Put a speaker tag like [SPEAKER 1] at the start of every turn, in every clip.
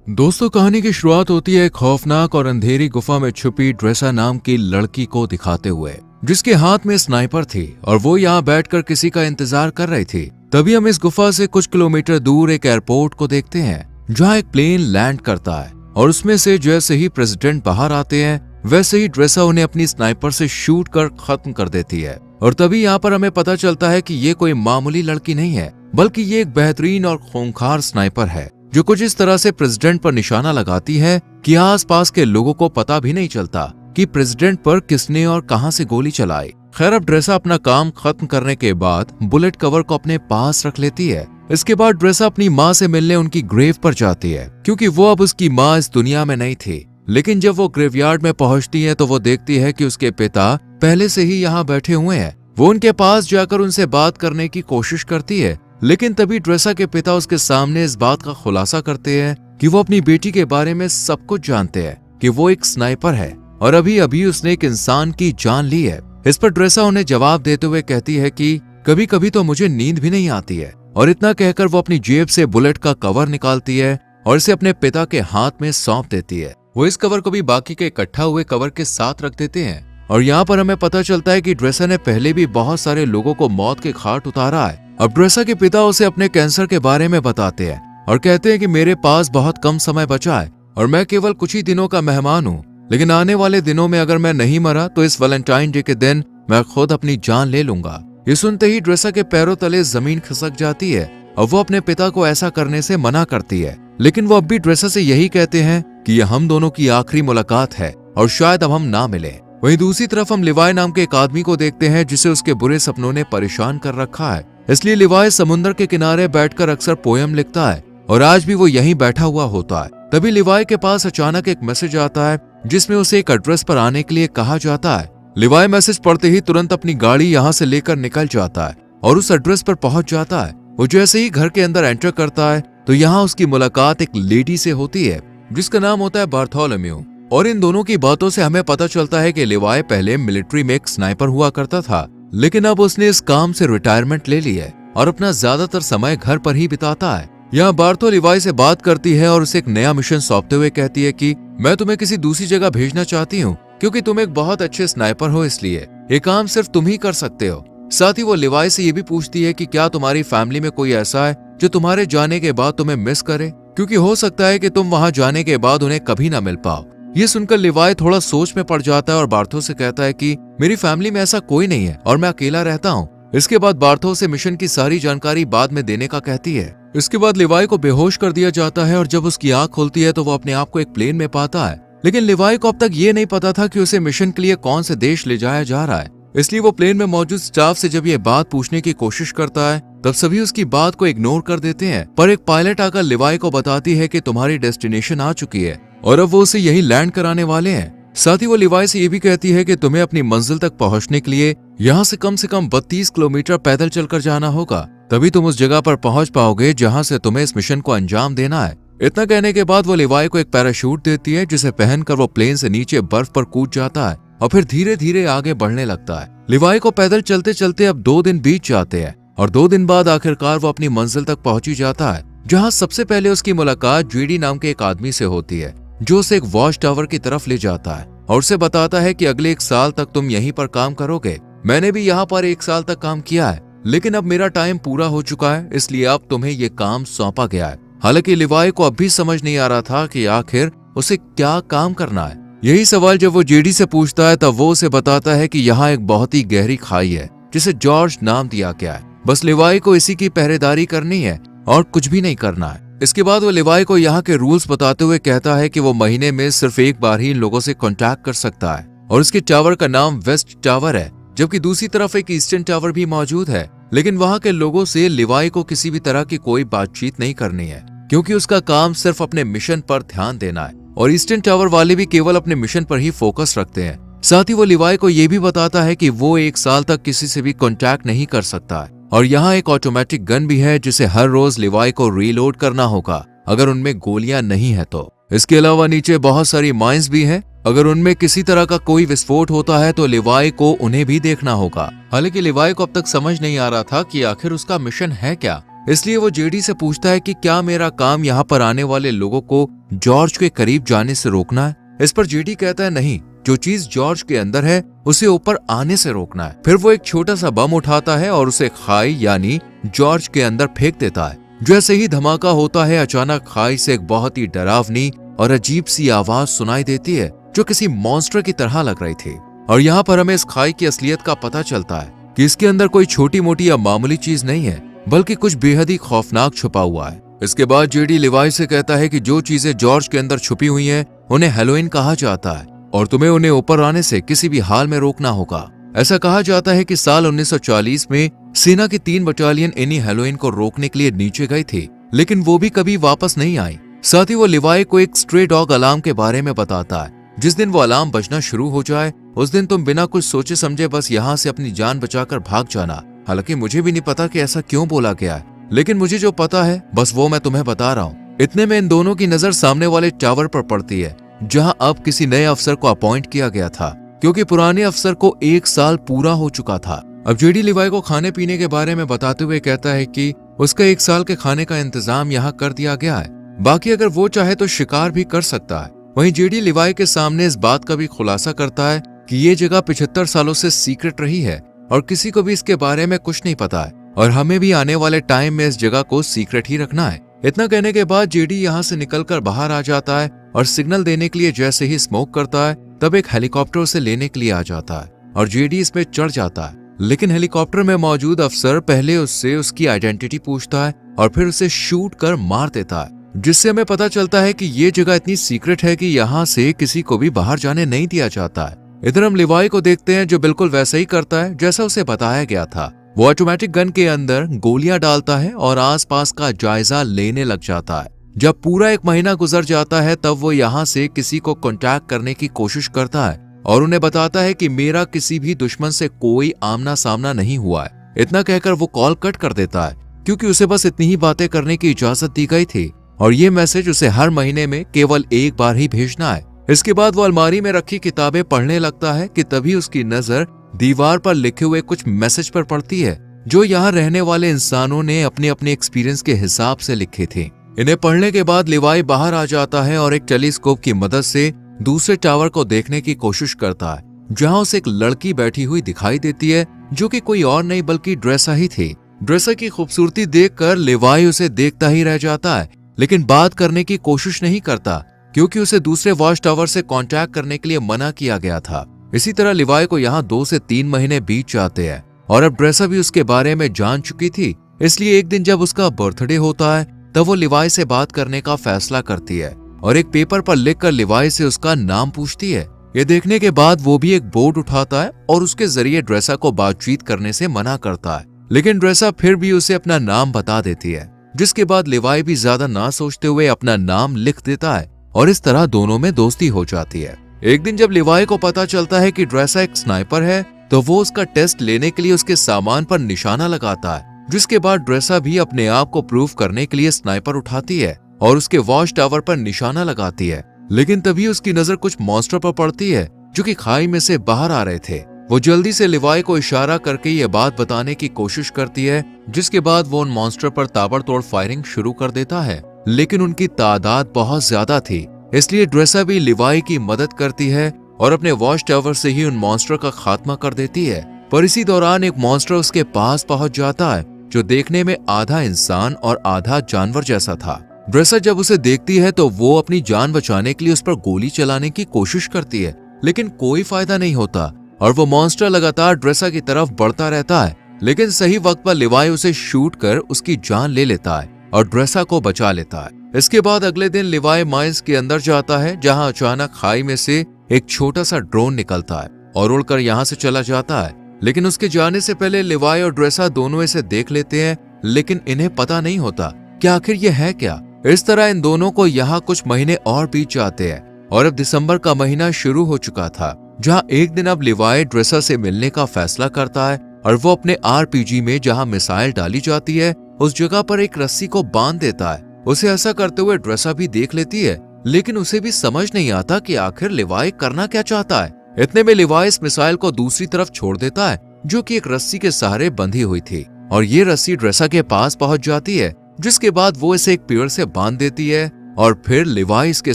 [SPEAKER 1] दोस्तों, कहानी की शुरुआत होती है एक खौफनाक और अंधेरी गुफा में छुपी ड्रेसा नाम की लड़की को दिखाते हुए, जिसके हाथ में स्नाइपर थी और वो यहाँ बैठकर किसी का इंतजार कर रही थी। तभी हम इस गुफा से कुछ किलोमीटर दूर एक एयरपोर्ट को देखते हैं, जहाँ एक प्लेन लैंड करता है और उसमें से जैसे ही प्रेसिडेंट बाहर आते हैं वैसे ही ड्रेसा उन्हें अपनी स्नाइपर से शूट कर खत्म कर देती है। और तभी यहाँ पर हमें पता चलता है कि ये कोई मामूली लड़की नहीं है, बल्कि ये एक बेहतरीन और खूंखार स्नाइपर है, जो कुछ इस तरह से प्रेसिडेंट पर निशाना लगाती है कि आसपास के लोगों को पता भी नहीं चलता कि प्रेसिडेंट पर किसने और कहां से गोली चलाई। खैर, अब ड्रेसा अपना काम खत्म करने के बाद बुलेट कवर को अपने पास रख लेती है। इसके बाद ड्रेसा अपनी माँ से मिलने उनकी ग्रेव पर जाती है, क्योंकि वो अब उसकी माँ इस दुनिया में नहीं थी। लेकिन जब वो ग्रेवयार्ड में पहुंचती है तो वो देखती है कि उसके पिता पहले से ही यहाँ बैठे हुए हैं। वो उनके पास जाकर उनसे बात करने की कोशिश करती है, लेकिन तभी ड्रेसा के पिता उसके सामने इस बात का खुलासा करते हैं कि वो अपनी बेटी के बारे में सब कुछ जानते हैं, कि वो एक स्नाइपर है और अभी अभी उसने एक इंसान की जान ली है। इस पर ड्रेसा उन्हें जवाब देते हुए कहती है कि कभी कभी तो मुझे नींद भी नहीं आती है। और इतना कहकर वो अपनी जेब से बुलेट का कवर निकालती है और इसे अपने पिता के हाथ में सौंप देती है। वो इस कवर को भी बाकी के इकट्ठा हुए कवर के साथ रख देते हैं। और यहाँ पर हमें पता चलता है कि ड्रेसा ने पहले भी बहुत सारे लोगों को मौत के घाट उतारा है। अब ड्रेसा के पिता उसे अपने कैंसर के बारे में बताते हैं और कहते हैं कि मेरे पास बहुत कम समय बचा है और मैं केवल कुछ ही दिनों का मेहमान हूँ, लेकिन आने वाले दिनों में अगर मैं नहीं मरा तो इस वैलेंटाइन डे के दिन मैं खुद अपनी जान ले लूंगा। ये सुनते ही ड्रेसा के पैरों तले जमीन खिसक जाती है और वो अपने पिता को ऐसा करने से मना करती है। लेकिन वो अब भी ड्रेसा से यही कहते हैं कि यह हम दोनों की आखिरी मुलाकात है और शायद अब हम ना मिले। वहीं दूसरी तरफ हम लिवाई नाम के एक आदमी को देखते हैं जिसे उसके बुरे सपनों ने परेशान कर रखा है। इसलिए लिवाई समुद्र के किनारे बैठकर अक्सर पोयम लिखता है और आज भी वो यहीं बैठा हुआ होता है। तभी लिवाई के पास अचानक एक मैसेज आता है जिसमें उसे एक एड्रेस पर आने के लिए कहा जाता है। लिवाई मैसेज पढ़ते ही तुरंत अपनी गाड़ी यहाँ से लेकर निकल जाता है और उस एड्रेस पर पहुंच जाता है। वो जैसे ही घर के अंदर एंटर करता है तो यहाँ उसकी मुलाकात एक लेडी से होती है जिसका नाम होता है बार्थोलोम्यू। और इन दोनों की बातों से हमें पता चलता है कि लिवाई पहले मिलिट्री में एक स्नाइपर हुआ करता था, लेकिन अब उसने इस काम से रिटायरमेंट ले ली है और अपना ज्यादातर समय घर पर ही बिताता है। यहाँ बार्थो लिवाई से बात करती है और उसे एक नया मिशन सौंपते हुए कहती है कि मैं तुम्हें किसी दूसरी जगह भेजना चाहती हूँ, क्योंकि तुम एक बहुत अच्छे स्नाइपर हो, इसलिए ये काम सिर्फ तुम ही कर सकते हो। साथ ही वो लिवाई से ये भी पूछती है कि क्या तुम्हारी फैमिली में कोई ऐसा है जो तुम्हारे जाने के बाद तुम्हें मिस करे, क्योंकि हो सकता है कि तुम वहां जाने के बाद उन्हें कभी ना मिल पाओ। ये सुनकर लिवाई थोड़ा सोच में पड़ जाता है और बार्थो से कहता है कि मेरी फैमिली में ऐसा कोई नहीं है और मैं अकेला रहता हूँ। इसके बाद बार्थो से मिशन की सारी जानकारी बाद में देने का कहती है। इसके बाद लिवाई को बेहोश कर दिया जाता है और जब उसकी आंख खुलती है तो वो अपने आप को एक प्लेन में पाता है। लेकिन लिवाई को अब तक ये नहीं पता था कि उसे मिशन के लिए कौन से देश ले जाया जा रहा है। इसलिए वो प्लेन में मौजूद स्टाफ से जब ये बात पूछने की कोशिश करता है तब सभी उसकी बात को इग्नोर कर देते हैं। पर एक पायलट आकर लिवाई को बताती है कि तुम्हारी डेस्टिनेशन आ चुकी है और अब वो उसे यही लैंड कराने वाले हैं। साथ ही वो लिवाई से ये भी कहती है कि तुम्हें अपनी मंजिल तक पहुंचने के लिए यहाँ से कम 32 किलोमीटर पैदल चलकर जाना होगा, तभी तुम उस जगह पर पहुंच पाओगे जहाँ से तुम्हें इस मिशन को अंजाम देना है। इतना कहने के बाद वो लिवाई को एक पैराशूट देती है जिसे पहनकर वो प्लेन से नीचे बर्फ पर कूद जाता है और फिर धीरे धीरे आगे बढ़ने लगता है। लिवाई को पैदल चलते चलते अब 2 दिन बीत जाते हैं और 2 दिन बाद आखिरकार वो अपनी मंजिल तक पहुंच ही जाता है, जहाँ सबसे पहले उसकी मुलाकात जीडी नाम के एक आदमी से होती है जो उसे एक वॉच टावर की तरफ ले जाता है और उसे बताता है कि अगले 1 साल तक तुम यहीं पर काम करोगे। मैंने भी यहाँ पर 1 साल तक काम किया है, लेकिन अब मेरा टाइम पूरा हो चुका है, इसलिए अब तुम्हें ये काम सौंपा गया है। हालांकि लिवाई को अब भी समझ नहीं आ रहा था कि आखिर उसे क्या काम करना है। यही सवाल जब वो जेडी से पूछता है तब वो उसे बताता है कि यहाँ एक बहुत ही गहरी खाई है जिसे जॉर्ज नाम दिया गया है। बस लिवाई को इसी की पहरेदारी करनी है और कुछ भी नहीं करना है। इसके बाद वो लिवाई को यहाँ के रूल्स बताते हुए कहता है कि वो महीने में सिर्फ एक बार ही इन लोगों से कांटेक्ट कर सकता है और उसके टावर का नाम वेस्ट टावर है, जबकि दूसरी तरफ एक ईस्टर्न टावर भी मौजूद है। लेकिन वहाँ के लोगों से लिवाई को किसी भी तरह की कोई बातचीत नहीं करनी है, क्योंकि उसका काम सिर्फ अपने मिशन पर ध्यान देना है और ईस्टर्न टावर वाले भी केवल अपने मिशन पर ही फोकस रखते हैं। साथ ही वो लिवाई को ये भी बताता है कि वो 1 साल तक किसी से भी कांटेक्ट नहीं कर सकता है और यहाँ एक ऑटोमेटिक गन भी है जिसे हर रोज लिवाई को रीलोड करना होगा अगर उनमें गोलियां नहीं है तो। इसके अलावा नीचे बहुत सारी माइंस भी हैं, अगर उनमें किसी तरह का कोई विस्फोट होता है तो लिवाई को उन्हें भी देखना होगा। हालांकि लिवाई को अब तक समझ नहीं आ रहा था कि आखिर उसका मिशन है क्या। इसलिए वो जेडी से पूछता है कि क्या मेरा काम यहाँ पर आने वाले लोगों को जॉर्ज के करीब जाने से रोकना है। इस पर जेडी कहता है नहीं, जो चीज जॉर्ज के अंदर है उसे ऊपर आने से रोकना है। फिर वो एक छोटा सा बम उठाता है और उसे खाई यानी जॉर्ज के अंदर फेंक देता है। जैसे ही धमाका होता है, अचानक खाई से एक बहुत ही डरावनी और अजीब सी आवाज सुनाई देती है जो किसी मॉन्स्टर की तरह लग रही थी। और यहाँ पर हमें इस खाई की असलियत का पता चलता है कि इसके अंदर कोई छोटी मोटी या मामूली चीज नहीं है, बल्कि कुछ बेहद ही खौफनाक छुपा हुआ है। इसके बाद जेडी लिवाई से कहता है कि जो चीजें जॉर्ज के अंदर छुपी हुई हैं, उन्हें हैलोवीन कहा जाता है और तुम्हें उन्हें ऊपर आने से किसी भी हाल में रोकना होगा। ऐसा कहा जाता है कि साल 1940 में सेना की 3 बटालियन इन्हीं हैलोवीन को रोकने के लिए नीचे गई थी, लेकिन वो भी कभी वापस नहीं आई। साथ ही वो लिवाई को एक स्ट्रे डॉग अलार्म के बारे में बताता है। जिस दिन वो अलार्म बजना शुरू हो जाए, उस दिन तुम बिना कुछ सोचे समझे बस यहाँ से अपनी जान बचाकर भाग जाना। हालांकि मुझे भी नहीं पता कि ऐसा क्यों बोला गया है, लेकिन मुझे जो पता है बस वो मैं तुम्हें बता रहा हूँ। इतने में इन दोनों की नजर सामने वाले टावर पर पड़ती है, जहाँ अब किसी नए अफसर को अपॉइंट किया गया था, क्योंकि पुराने अफसर को 1 साल पूरा हो चुका था। अब जेडी लिवाई को खाने पीने के बारे में बताते हुए कहता है कि उसका 1 साल के खाने का इंतजाम यहाँ कर दिया गया है, बाकी अगर वो चाहे तो शिकार भी कर सकता है। वहीं जेडी लिवाई के सामने इस बात का भी खुलासा करता है कि ये जगह 75 सालों से सीक्रेट रही है और किसी को भी इसके बारे में कुछ नहीं पता है, और हमें भी आने वाले टाइम में इस जगह को सीक्रेट ही रखना है। इतना कहने के बाद जेडी यहाँ से निकलकर बाहर आ जाता है और सिग्नल देने के लिए जैसे ही स्मोक करता है, तब एक हेलीकॉप्टर उसे लेने के लिए आ जाता है और जेडी इसमें चढ़ जाता है। लेकिन हेलीकॉप्टर में मौजूद अफसर पहले उससे उसकी आइडेंटिटी पूछता है और फिर उसे शूट कर मार देता है, जिससे हमें पता चलता है कि ये जगह इतनी सीक्रेट है कि यहाँ से किसी को भी बाहर जाने नहीं दिया जाता है। इधर हम लिवाई को देखते हैं जो बिल्कुल वैसा ही करता है जैसा उसे बताया गया था। वो ऑटोमेटिक गन के अंदर गोलियां डालता है और आसपास का जायजा लेने लग जाता है। जब पूरा 1 महीना गुजर जाता है, तब वो यहाँ से किसी को कांटेक्ट करने की कोशिश करता है और उन्हें बताता है कि मेरा किसी भी दुश्मन से कोई आमना सामना नहीं हुआ है। इतना कहकर वो कॉल कट कर देता है, क्योंकि उसे बस इतनी ही बातें करने की इजाजत दी गई थी और ये मैसेज उसे हर महीने में केवल 1 बार ही भेजना है। इसके बाद वो अलमारी में रखी किताबें पढ़ने लगता है कि तभी उसकी नजर दीवार पर लिखे हुए कुछ मैसेज पर पड़ती है, जो यहाँ रहने वाले इंसानों ने अपने अपने एक्सपीरियंस के हिसाब से लिखे थे। इन्हें पढ़ने के बाद लिवाई बाहर आ जाता है और एक टेलीस्कोप की मदद से दूसरे टावर को देखने की कोशिश करता है, जहाँ उसे एक लड़की बैठी हुई दिखाई देती है, जो कि कोई और नहीं बल्कि ड्रेसा ही थी। ड्रेसा की खूबसूरती देखकर लिवाई उसे देखता ही रह जाता है, लेकिन बात करने की कोशिश नहीं करता, क्योंकि उसे दूसरे वॉच टावर से कांटेक्ट करने के लिए मना किया गया था। इसी तरह लिवाई को यहाँ 2 से 3 महीने बीत जाते हैं और अब ड्रेसा भी उसके बारे में जान चुकी थी। इसलिए एक दिन जब उसका बर्थडे होता है, तब वो लिवाई से बात करने का फैसला करती है और एक पेपर पर लिखकर लिवाई से उसका नाम पूछती है। ये देखने के बाद वो भी एक बोर्ड उठाता है और उसके जरिए ड्रेसा को बातचीत करने से मना करता है, लेकिन ड्रेसा फिर भी उसे अपना नाम बता देती है, जिसके बाद लिवाई भी ज्यादा ना सोचते हुए अपना नाम लिख देता है और इस तरह दोनों में दोस्ती हो जाती है। एक दिन जब लिवाई को पता चलता है कि ड्रेसा एक स्नाइपर है, तो वो उसका टेस्ट लेने के लिए उसके सामान पर निशाना लगाता है, जिसके बाद ड्रेसा भी अपने आप को प्रूव करने के लिए स्नाइपर उठाती है और उसके वॉच टावर पर निशाना लगाती है। लेकिन तभी उसकी नजर कुछ मॉन्स्टर पर पड़ती है, जो कि खाई में से बाहर आ रहे थे। वो जल्दी से लिवाई को इशारा करके ये बात बताने की कोशिश करती है, जिसके बाद वो उन मॉन्स्टर पर ताबड़तोड़ फायरिंग शुरू कर देता है, लेकिन उनकी तादाद बहुत ज्यादा थी, इसलिए ड्रेसा भी लिवाई की मदद करती है और अपने वॉच टावर से ही उन मॉन्स्टर का खात्मा कर देती है। पर इसी दौरान एक मॉन्स्टर उसके पास पहुंच जाता है, जो देखने में आधा इंसान और आधा जानवर जैसा था। ड्रेसा जब उसे देखती है तो वो अपनी जान बचाने के लिए उस पर गोली चलाने की कोशिश करती है, लेकिन कोई फायदा नहीं होता और वो मॉन्स्टर लगातार ड्रेसा की तरफ बढ़ता रहता है। लेकिन सही वक्त पर लिवाई उसे शूट कर उसकी जान ले लेता है और ड्रेसा को बचा लेता है। इसके बाद अगले दिन लिवाई माइंस के अंदर जाता है, जहां अचानक खाई में से एक छोटा सा ड्रोन निकलता है और उड़कर यहाँ से चला जाता है। लेकिन उसके जाने से पहले लिवाई और ड्रेसा दोनों इसे देख लेते हैं, लेकिन इन्हें पता नहीं होता कि आखिर ये है क्या। इस तरह इन दोनों को यहाँ कुछ महीने और बीत जाते हैं और अब दिसंबर का महीना शुरू हो चुका था, जहाँ एक दिन अब लिवाई ड्रेसा से मिलने का फैसला करता है और वो अपने आरपीजी में जहाँ मिसाइल डाली जाती है, उस जगह पर एक रस्सी को बांध देता है। उसे ऐसा करते हुए ड्रेसा भी देख लेती है, लेकिन उसे भी समझ नहीं आता कि आखिर लिवाई करना क्या चाहता है। इतने में लिवाई इस मिसाइल को दूसरी तरफ छोड़ देता है, जो कि एक रस्सी के सहारे बंधी हुई थी। और ये रस्सी ड्रेसा के पास पहुंच जाती है, जिसके बाद वो इसे एक पेड़ से बांध देती है और फिर लिवाई इसके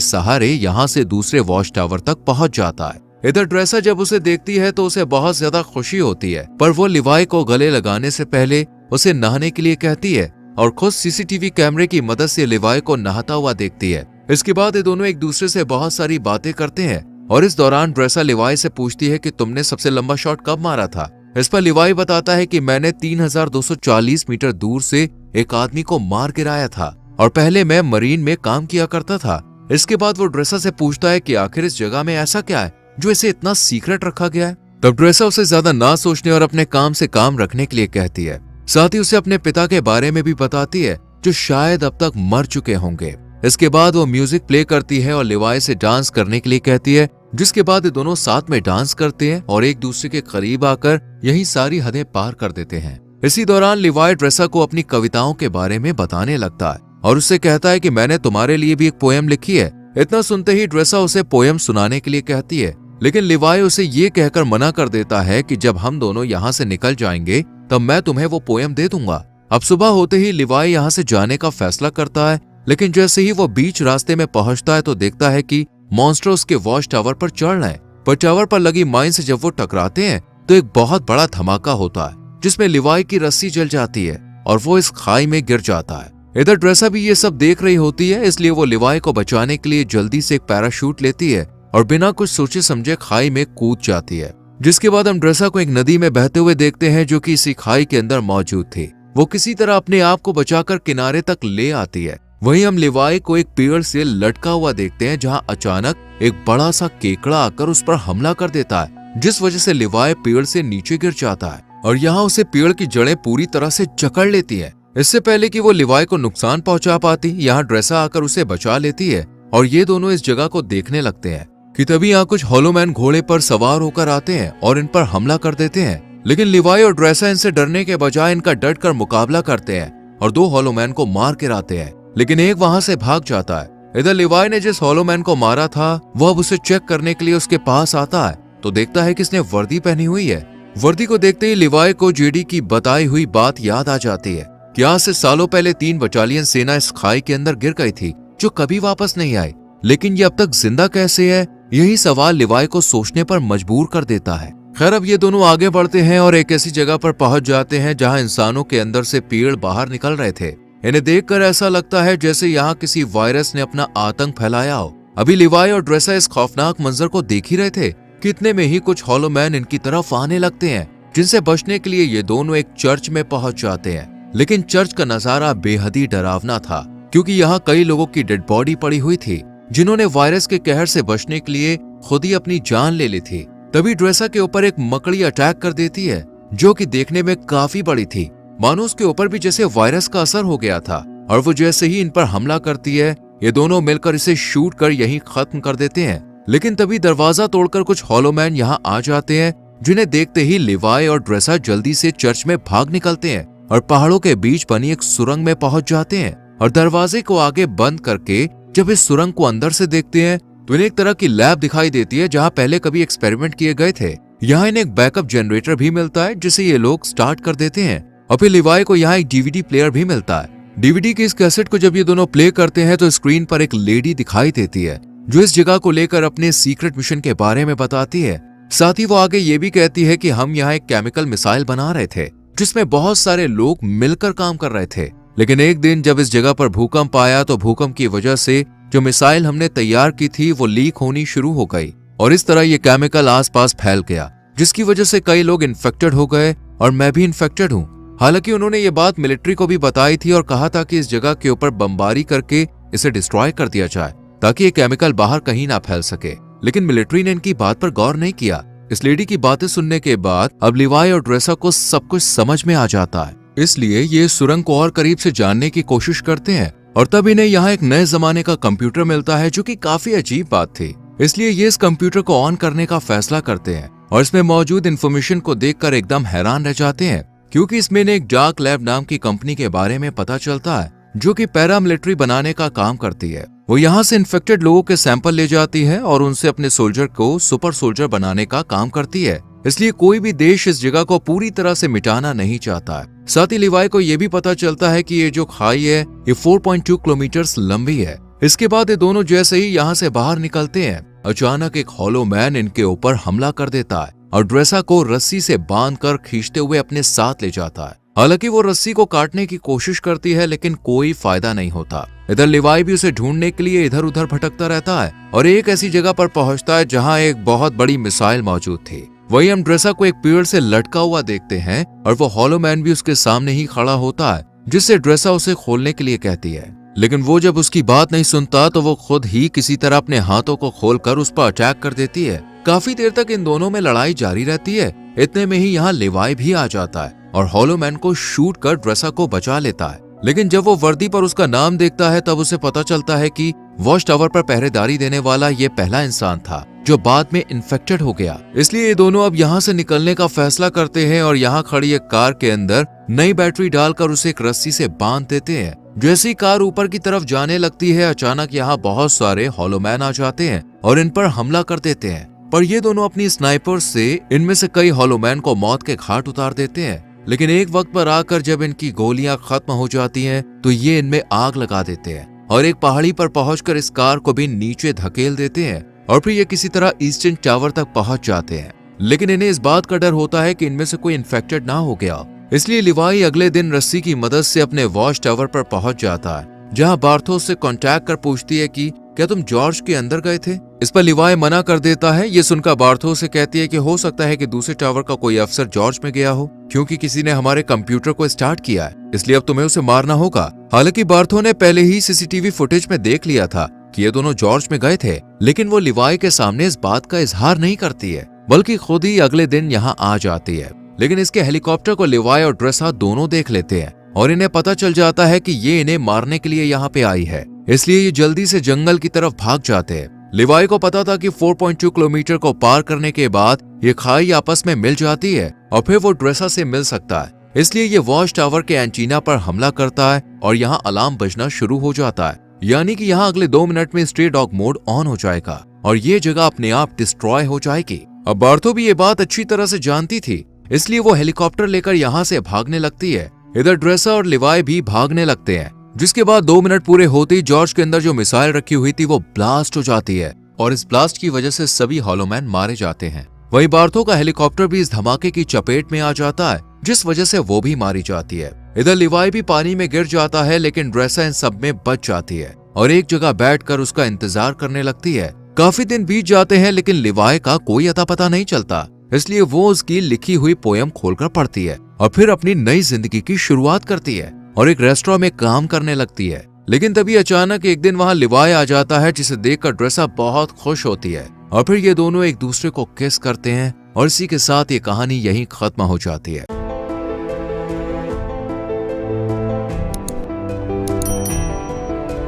[SPEAKER 1] सहारे यहाँ से दूसरे वॉच टावर तक पहुंच जाता है। इधर ड्रेसा जब उसे देखती है तो उसे बहुत ज्यादा खुशी होती है, पर वो लिवाई को गले लगाने से पहले उसे नहाने के लिए कहती है और खुद सीसीटीवी कैमरे की मदद से लिवाई को नहाता हुआ देखती है। इसके बाद ये दोनों एक दूसरे से बहुत सारी बातें करते हैं और इस दौरान ड्रेसा लिवाई से पूछती है कि तुमने सबसे लंबा शॉट कब मारा था। इस पर लिवाई बताता है कि मैंने 3240 मीटर दूर से एक आदमी को मार गिराया था और पहले मैं मरीन में काम किया करता था। इसके बाद वो ड्रेसा से पूछता है कि आखिर इस जगह में ऐसा क्या है जो इसे इतना सीक्रेट रखा गया है। तब ड्रेसा उसे ज्यादा ना सोचने और अपने काम से काम रखने के लिए कहती है। साथ ही उसे अपने पिता के बारे में भी बताती है जो शायद अब तक मर चुके होंगे। इसके बाद वो म्यूजिक प्ले करती है और लिवाई से डांस करने के लिए कहती है, जिसके बाद ये दोनों साथ में डांस करते हैं और एक दूसरे के करीब आकर यही सारी हदें पार कर देते हैं। इसी दौरान लिवाई ड्रेसा को अपनी कविताओं के बारे में बताने लगता है और उससे कहता है कि मैंने तुम्हारे लिए भी एक पोएम लिखी है। इतना सुनते ही ड्रेसा उसे पोएम सुनाने के लिए कहती है, लेकिन लिवाई उसे ये कहकर मना कर देता है कि जब हम दोनों यहाँ से निकल जाएंगे तब मैं तुम्हें वो पोएम दे दूंगा। अब सुबह होते ही लिवाई यहाँ से जाने का फैसला करता है, लेकिन जैसे ही वो बीच रास्ते में पहुंचता है तो देखता है कि मॉन्स्टर उसके वॉच टावर पर चढ़ रहे हैं। पर टावर पर लगी माइन से जब वो टकराते हैं तो एक बहुत बड़ा धमाका होता है, जिसमें लिवाई की रस्सी जल जाती है और वो इस खाई में गिर जाता है। इधर ड्रेसा भी ये सब देख रही होती है, इसलिए वो लिवाई को बचाने के लिए जल्दी से एक पैराशूट लेती है और बिना कुछ सोचे समझे खाई में कूद जाती है। जिसके बाद हम ड्रेसा को एक नदी में बहते हुए देखते हैं जो कि इसी खाई के अंदर मौजूद थी। वो किसी तरह अपने आप को बचाकर किनारे तक ले आती है। वहीं हम लिवाई को एक पेड़ से लटका हुआ देखते हैं, जहां अचानक एक बड़ा सा केकड़ा आकर उस पर हमला कर देता है, जिस वजह से लिवाई पेड़ से नीचे गिर जाता है और यहाँ उसे पेड़ की जड़ें पूरी तरह से जकड़ लेती है। इससे पहले कि वो लिवाई को नुकसान पहुंचा पाती, यहाँ ड्रेसा आकर उसे बचा लेती है और ये दोनों इस जगह को देखने लगते हैं कि तभी यहाँ कुछ हॉलोमैन घोड़े पर सवार होकर आते हैं और इन पर हमला कर देते हैं। लेकिन लिवाई और ड्रेसा इनसे डरने के बजाय इनका डट कर मुकाबला करते हैं और 2 हॉलोमैन को मार गिराते हैं, लेकिन एक वहां से भाग जाता है। इधर लिवाई ने जिस हॉलोमैन को मारा था वो अब उसे चेक करने के लिए उसके पास आता है तो देखता है कि इसने वर्दी पहनी हुई है। वर्दी को देखते ही लिवाई को जेडी की बताई हुई बात याद आ जाती है कि आज से सालों पहले 3 बटालियन सेना इस खाई के अंदर गिर गई थी जो कभी वापस नहीं आई, लेकिन ये अब तक जिंदा कैसे है, यही सवाल लिवाई को सोचने पर मजबूर कर देता है। खैर अब ये दोनों आगे बढ़ते हैं और एक ऐसी जगह पर पहुंच जाते हैं जहां इंसानों के अंदर से पेड़ बाहर निकल रहे थे। इन्हें देखकर ऐसा लगता है जैसे यहाँ किसी वायरस ने अपना आतंक फैलाया हो। अभी लिवाई और ड्रेसा इस खौफनाक मंजर को देख ही रहे थे कि इतने में ही कुछ हॉलोमैन इनकी तरफ आने लगते हैं, जिनसे बचने के लिए ये दोनों एक चर्च में पहुंच जाते हैं। लेकिन चर्च का नजारा बेहद ही डरावना था, क्योंकि यहाँ कई लोगों की डेड बॉडी पड़ी हुई थी जिन्होंने वायरस के कहर से बचने के लिए खुद ही अपनी जान ले ली थी। तभी ड्रेसा के ऊपर एक मकड़ी अटैक कर देती है जो कि देखने में काफी बड़ी थी, मानो उसके ऊपर भी जैसे वायरस का असर हो गया था। और वो जैसे ही इन पर हमला करती है ये दोनों मिलकर इसे शूट कर यहीं खत्म कर देते हैं। लेकिन तभी दरवाजा तोड़कर कुछ हॉलोमैन यहाँ आ जाते हैं, जिन्हें देखते ही लिवाई और ड्रेसा जल्दी से चर्च में भाग निकलते हैं और पहाड़ों के बीच बनी एक सुरंग में पहुंच जाते हैं। और दरवाजे को आगे बंद करके जब इस सुरंग को अंदर से देखते हैं तो इन्हें एक तरह की लैब दिखाई देती है जहां पहले कभी एक्सपेरिमेंट किए गए थे। यहाँ इन्हें एक बैकअप जनरेटर भी मिलता है जिसे ये लोग स्टार्ट कर देते हैं और फिर लिवाई को यहाँ एक डीवीडी प्लेयर भी मिलता है। डीवीडी की इस कैसेट को जब ये दोनों प्ले करते हैं तो स्क्रीन पर एक लेडी दिखाई देती है जो इस जगह को लेकर अपने सीक्रेट मिशन के बारे में बताती है। साथ ही वो आगे ये भी कहती है कि हम यहाँ एक केमिकल मिसाइल बना रहे थे जिसमें बहुत सारे लोग मिलकर काम कर रहे थे। लेकिन एक दिन जब इस जगह पर भूकंप आया तो भूकंप की वजह से जो मिसाइल हमने तैयार की थी वो लीक होनी शुरू हो गई और इस तरह ये केमिकल आसपास फैल गया, जिसकी वजह से कई लोग इन्फेक्टेड हो गए और मैं भी इन्फेक्टेड हूँ। हालांकि उन्होंने ये बात मिलिट्री को भी बताई थी और कहा था कि इस जगह के ऊपर बमबारी करके इसे डिस्ट्रॉय कर दिया जाए ताकि ये केमिकल बाहर कहीं ना फैल सके। लेकिन मिलिट्री ने इनकी बात पर गौर नहीं किया। इस लेडी की बातें सुनने के बाद अब लिवाई और ड्रेसा को सब कुछ समझ में आ जाता है, इसलिए ये सुरंग को और करीब से जानने की कोशिश करते हैं। और तब इन्हें यहाँ एक नए जमाने का कंप्यूटर मिलता है जो कि काफी अजीब बात थी, इसलिए ये इस कंप्यूटर को ऑन करने का फैसला करते हैं और इसमें मौजूद इन्फॉर्मेशन को देखकर एकदम हैरान रह जाते हैं, क्योंकि इसमें एक डार्क लैब नाम की कंपनी के बारे में पता चलता है जो कि पैरामिलिट्री बनाने का काम करती है। वो यहाँ से इन्फेक्टेड लोगों के सैंपल ले जाती है और उनसे अपने सोल्जर को सुपर सोल्जर बनाने का काम करती है। इसलिए कोई भी देश इस जगह को पूरी तरह से मिटाना नहीं चाहता है। साथ ही लिवाई को यह भी पता चलता है कि ये जो खाई है ये 4.2 किलोमीटर लंबी है। इसके बाद ये दोनों जैसे ही यहाँ से बाहर निकलते हैं, अचानक एक हॉलो मैन इनके ऊपर हमला कर देता है और ड्रेसा को रस्सी से बांधकर खींचते हुए अपने साथ ले जाता है। हालांकि वो रस्सी को काटने की कोशिश करती है लेकिन कोई फायदा नहीं होता। इधर लिवाई भी उसे ढूंढने के लिए इधर उधर भटकता रहता है और एक ऐसी जगह पर पहुंचता है जहां एक बहुत बड़ी मिसाइल मौजूद थी। वहीं हम ड्रेसा को एक पेड़ से लटका हुआ देखते हैं और वो हॉलो मैन भी उसके सामने ही खड़ा होता है, जिससे ड्रेसा उसे खोलने के लिए कहती है। लेकिन वो जब उसकी बात नहीं सुनता तो वो खुद ही किसी तरह अपने हाथों को खोलकर उस पर अटैक कर देती है। काफी देर तक इन दोनों में लड़ाई जारी रहती है। इतने में ही यहाँ लिवाई भी आ जाता है और हॉलो मैन को शूट कर ड्रेसा को बचा लेता है। लेकिन जब वो वर्दी पर उसका नाम देखता है तब उसे पता चलता है कि वॉच टावर पर पहरेदारी देने वाला ये पहला इंसान था जो बाद में इन्फेक्टेड हो गया। इसलिए ये दोनों अब यहाँ से निकलने का फैसला करते हैं और यहाँ खड़ी एक कार के अंदर नई बैटरी डालकर उसे एक रस्सी से बांध देते हैं। जैसी कार ऊपर की तरफ जाने लगती है, अचानक यहाँ बहुत सारे हॉलो मैन आ जाते हैं और इन पर हमला कर देते हैं। पर ये दोनों अपनी स्नाइपर से इनमें से कई हॉलो मैन को मौत के घाट उतार देते हैं। लेकिन एक वक्त पर आकर जब इनकी गोलियां खत्म हो जाती हैं तो ये इनमें आग लगा देते हैं और एक पहाड़ी पर पहुंचकर इस कार को भी नीचे धकेल देते हैं और फिर ये किसी तरह ईस्टर्न टावर तक पहुंच जाते हैं। लेकिन इन्हें इस बात का डर होता है कि इनमें से कोई इन्फेक्टेड ना हो गया, इसलिए लिवाई अगले दिन रस्सी की मदद से अपने वॉच टावर पर पहुंच जाता है, जहां बार्थोस से कांटेक्ट कर पूछती है कि क्या तुम जॉर्ज के अंदर गए थे। इस पर लिवाई मना कर देता है। ये सुनकर बार्थोस से कहती है कि हो सकता है कि दूसरे टावर का कोई अफसर जॉर्ज में गया हो, क्योंकि किसी ने हमारे कंप्यूटर को स्टार्ट किया है, इसलिए अब तुम्हें उसे मारना होगा। हालांकि बार्थो ने पहले ही सीसीटीवी फुटेज में देख लिया था कि ये दोनों जॉर्ज में गए थे, लेकिन वो लिवाई के सामने इस बात का इजहार नहीं करती है, बल्कि खुद ही अगले दिन यहाँ आ जाती है। लेकिन इसके हेलीकॉप्टर को लिवाई और ड्रेसा दोनों देख लेते हैं और इन्हें पता चल जाता है कि ये इन्हें मारने के लिए यहाँ पे आई है, इसलिए ये जल्दी से जंगल की तरफ भाग जाते हैं। लिवाई को पता था कि 4.2 किलोमीटर को पार करने के बाद ये खाई आपस में मिल जाती है और फिर वो ड्रेसा से मिल सकता है, इसलिए ये वॉच टावर के एंटीना पर हमला करता है और यहाँ अलार्म बजना शुरू हो जाता है, यानी कि यहाँ अगले 2 मिनट में स्ट्रे डॉग मोड ऑन हो जाएगा और ये जगह अपने आप डिस्ट्रॉय हो जाएगी। अब बार्थो भी ये बात अच्छी तरह से जानती थी, इसलिए वो हेलीकॉप्टर लेकर यहाँ से भागने लगती है। इधर ड्रेसा और लिवाई भी भागने लगते हैं, जिसके बाद 2 मिनट पूरे होते ही जॉर्ज के अंदर जो मिसाइल रखी हुई थी वो ब्लास्ट हो जाती है और इस ब्लास्ट की वजह से सभी हॉलो मैन मारे जाते हैं। वहीं बार्थो का हेलीकॉप्टर भी इस धमाके की चपेट में आ जाता है, जिस वजह से वो भी मारी जाती है। इधर लिवाई भी पानी में गिर जाता है, लेकिन ड्रेसा इन सब में बच जाती है और एक जगह बैठकर उसका इंतजार करने लगती है। काफी दिन बीत जाते हैं लेकिन लिवाई का कोई अता पता नहीं चलता, इसलिए वो उसकी लिखी हुई पोयम खोलकर पढ़ती है और फिर अपनी नई जिंदगी की शुरुआत करती है और एक रेस्टोरेंट में काम करने लगती है। लेकिन तभी अचानक एक दिन वहां लिवाई आ जाता है, जिसे देखकर ड्रेसा बहुत खुश होती है और फिर ये दोनों एक दूसरे को किस करते हैं और इसी के साथ ये कहानी यहीं खत्म हो जाती है।